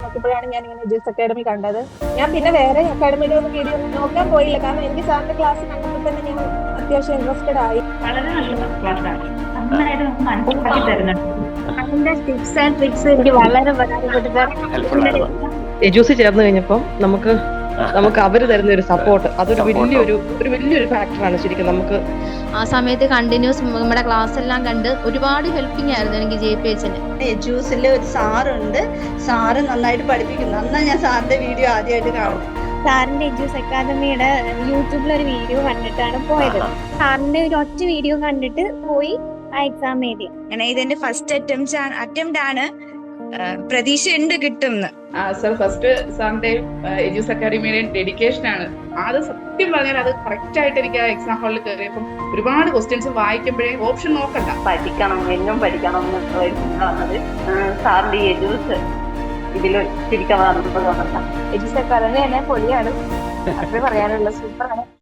നോക്കിയപ്പോഴാണ് ഞാൻ ഇങ്ങനെ എജ്യൂസ് അക്കാഡമി കണ്ടത്. ഞാൻ പിന്നെ വേറെ അക്കാഡമിയുടെ ഒന്നും വീഡിയോ ഒന്നും നോക്കാൻ പോയില്ല, കാരണം എനിക്ക് സാറിന്റെ ക്ലാസ് കണ്ടപ്പോൾ തന്നെ ഞാൻ അത്യാവശ്യം ഇൻട്രസ്റ്റഡ് ആയി. വളരെ നല്ല ക്ലാസ്സാണ്, നന്നായിട്ട് നമുക്ക് മനസ്സിലാക്കി തരുന്നുണ്ട്. അതിന്റെ ടിപ്സ് ആൻഡ് ട്രിക്സ് എനിക്ക് വളരെ ഉപകാരപ്പെട്ടു. എജൂസി ചേർന്ന് കഴിഞ്ഞപ്പം നമുക്ക് അവര് തരുന്ന ഒരു സപ്പോർട്ട്, അതൊരു വലിയൊരു ഫാക്ടറാണ് ശരിക്കും. നമുക്ക് ആ സമയത്ത് കണ്ടിന്യൂസ് നമ്മുടെ ക്ലാസ് എല്ലാം കണ്ട് ഒരുപാട് ഹെൽപ്പിംഗ് ആയിരുന്നു എനിക്ക് JPHന്. എജൂസിൽ ഒരു സാറുണ്ട്, സാറ് നന്നായിട്ട് പഠിപ്പിക്കുന്നു. അന്നാ ഞാൻ സാറിന്റെ വീഡിയോ ആദ്യമായിട്ട് കാണുന്നത്. സാറിന്റെ എജ്യൂസ് അക്കാദമിയുടെ യൂട്യൂബിൽ ഒരു വീഡിയോ കണ്ടിട്ടാണ് പോയത്. സാറിന്റെ ഒരു ഒറ്റ വീഡിയോ കണ്ടിട്ട് പോയി ആ എക്സാം എഴുതി. ഇതെന്റെ ഫസ്റ്റ് അറ്റംപ്റ്റ് ആണ്. പ്രതീക്ഷ ഉണ്ട് കിട്ടും. സർ, ഫസ്റ്റ് സാറിന്റെ എജ്യൂസ് അക്കാഡമിയുടെ ഡെഡിക്കേഷൻ ആണ്. അത് സത്യം പറഞ്ഞാൽ അത് കറക്റ്റ് ആയിട്ട് എനിക്ക് ആ എക്സാം ഹാളിൽ കയറിയപ്പം ഒരുപാട് ക്വസ്റ്റ്യൻസ് വായിക്കുമ്പോഴേ ഓപ്ഷൻ നോക്കണ്ട, പഠിക്കണം, എന്നും പഠിക്കണം എന്നുള്ളത് സാറിന്റെ എജൂസ് ഇതിൽ ശരിക്കും എജ്യൂസ് അക്കാദമി തന്നെ പൊളിയാണ്, അത്രേ പറയാനുള്ള. സൂപ്പറാണ്.